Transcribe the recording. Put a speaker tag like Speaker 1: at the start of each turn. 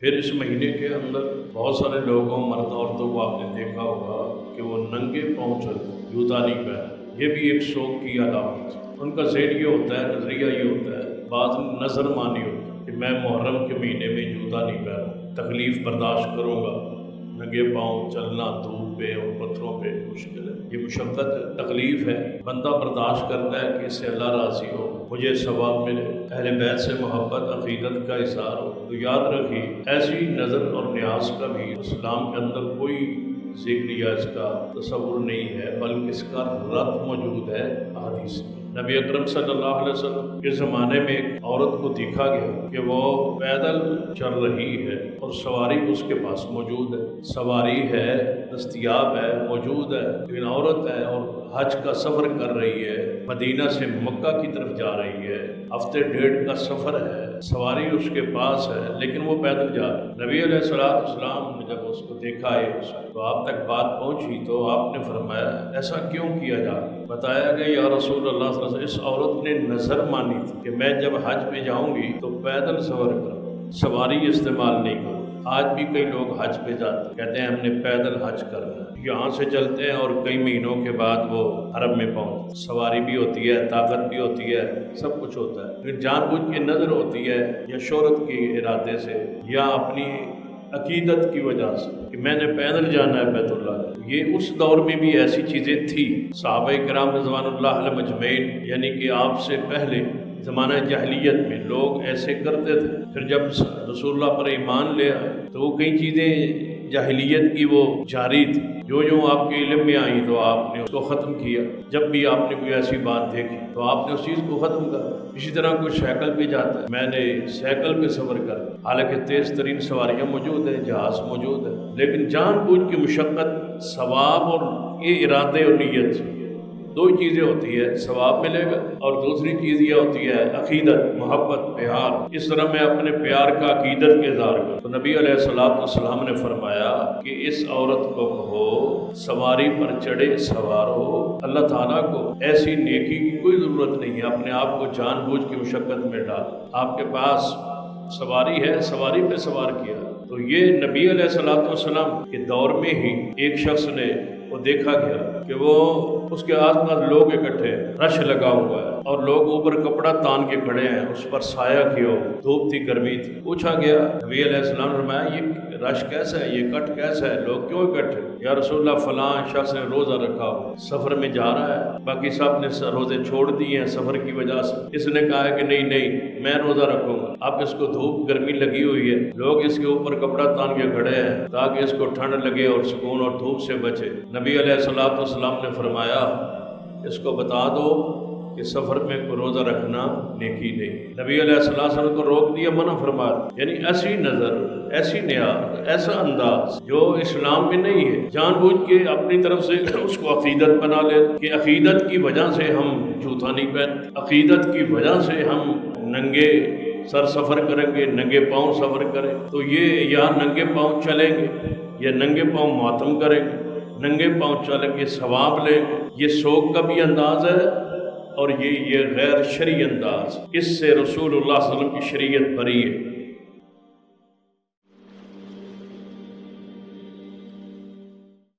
Speaker 1: پھر اس مہینے کے اندر بہت سارے لوگوں مرد عورتوں کو آپ نے دیکھا ہوگا کہ وہ ننگے پاؤں چلتے، جوتا نہیں پہنا، یہ بھی ایک شوق کی علامت ہے۔ ان کا ذہن یہ ہوتا ہے، نظریہ یہ ہوتا ہے، بعض نظر مانی ہوتی ہے کہ میں محرم کے مہینے میں جوتا نہیں پہنوں، تکلیف برداشت کروں گا، ننگے پاؤں چلنا دھوپ پہ اور پتھروں پہ مشکل ہے، یہ مشقت ہے، تکلیف ہے، بندہ برداشت کرتا ہے کہ اس سے اللہ راضی ہو، مجھے ثواب ملے، اہل بیت سے محبت عقیدت کا اظہار ہو۔ تو یاد رکھیے ایسی نظر اور نیاز کا بھی اسلام کے اندر کوئی ذکر یا اس کا تصور نہیں ہے، بلکہ اس کا رد موجود ہے احادیث میں۔ نبی اکرم صلی اللہ علیہ وسلم کے زمانے میں ایک عورت کو دیکھا گیا کہ وہ پیدل چل رہی ہے اور سواری اس کے پاس موجود ہے، سواری ہے، دستیاب ہے، موجود ہے، لیکن عورت ہے اور حج کا سفر کر رہی ہے، مدینہ سے مکہ کی طرف جا رہی ہے، ہفتے ڈیڑھ کا سفر ہے، سواری اس کے پاس ہے لیکن وہ پیدل جا رہی ہے۔ نبی علیہ السلام نے جب اس کو دیکھا ہے تو آپ تک بات پہنچی تو آپ نے فرمایا ایسا کیوں کیا جا رہا ہے؟ بتایا کہ یا رسول اللہ صلی اللہ علیہ وسلم، اس عورت نے نظر مانی تھی کہ میں جب حج پہ جاؤں گی تو پیدل سفر کروں، سواری استعمال نہیں کروں۔ آج بھی کئی لوگ حج پہ جاتے ہیں، کہتے ہیں ہم نے پیدل حج کرنا ہے، یہاں سے چلتے ہیں اور کئی مہینوں کے بعد وہ حرم میں پہنچتے، سواری بھی ہوتی ہے، طاقت بھی ہوتی ہے، سب کچھ ہوتا ہے، لیکن جان بوجھ کے نظر ہوتی ہے یا شہرت کے ارادے سے یا اپنی عقیدت کی وجہ سے کہ میں نے پیدل جانا ہے بیت اللہ۔ یہ اس دور میں بھی ایسی چیزیں تھی، صحابہ کرام رضوان اللہ علیہم اجمعین، یعنی کہ آپ سے پہلے زمانہ جاہلیت میں لوگ ایسے کرتے تھے، پھر جب رسول اللہ پر ایمان لے آئے تو وہ کئی چیزیں جاہلیت کی وہ جاری تھی، جو آپ کے علم میں آئی تو آپ نے اس کو ختم کیا، جب بھی آپ نے کوئی ایسی بات دیکھی تو آپ نے اس چیز کو ختم کر۔ اسی طرح کوئی سائیکل پہ جاتا ہے، میں نے سائیکل پہ سفر کر، حالانکہ تیز ترین سواریاں موجود ہیں، جہاز موجود ہے، لیکن جان بوجھ کی مشقت، ثواب اور یہ ارادے اور نیت، دو چیزیں ہوتی ہے، ثواب ملے گا اور دوسری چیز یہ ہوتی ہے عقیدت، محبت، پیار۔ اس طرح میں اپنے پیار کا عقیدت کے اظہار کروں تو نبی علیہ السلام نے فرمایا کہ اس عورت کو کہو سواری پر چڑھے سوار ہو، اللہ تعالیٰ کو ایسی نیکی کی کوئی ضرورت نہیں ہے، اپنے آپ کو جان بوجھ کی مشقت میں ڈال، آپ کے پاس سواری ہے، سواری پہ سوار کیا۔ تو یہ نبی علیہ السلام کے دور میں ہی ایک شخص نے وہ دیکھا گیا کہ وہ اس کے آس پاس لوگ اکٹھے ہیں، رش لگا ہوا ہے اور لوگ اوپر کپڑا تان کے کھڑے ہیں، اس پر سایہ کیا ہو، دھوپ تھی، گرمی تھی۔ پوچھا گیا نبی علیہ السلام نے فرمایا یہ رش کیسا ہے، یہ کٹ کیسا ہے، لوگ کیوں اکٹھے؟ یا رسول اللہ فلاں شخص نے روزہ رکھا ہو، سفر میں جا رہا ہے، باقی سب نے روزے چھوڑ دیے ہیں سفر کی وجہ سے، اس نے کہا ہے کہ نہیں میں روزہ رکھوں گا۔ اب اس کو دھوپ گرمی لگی ہوئی ہے، لوگ اس کے اوپر کپڑا تان کے کھڑے ہیں تاکہ اس کو ٹھنڈ لگے اور سکون اور دھوپ سے بچے۔ نبی علیہ السلام نے فرمایا اس کو بتا دو کہ سفر میں کو روزہ رکھنا نیکی نہیں۔ نبی علیہ السلام کو روک دیا، منع فرما دیا، یعنی ایسی نظر، ایسی نیاز، ایسا انداز جو اسلام میں نہیں ہے، جان بوجھ کے اپنی طرف سے اس کو عقیدت بنا لے کہ عقیدت کی وجہ سے ہم جوتا نہیں پہنتے، عقیدت کی وجہ سے ہم ننگے سر سفر کریں گے، ننگے پاؤں سفر کریں، تو یہ یا ننگے پاؤں چلیں گے یا ننگے پاؤں ماتم کریں گے، ننگے پاؤں چلیں گے ثواب لیں گے، یہ شوق کا بھی انداز ہے اور یہ غیر شرعی انداز، اس سے رسول اللہ صلی اللہ علیہ وسلم کی شریعت بری ہے۔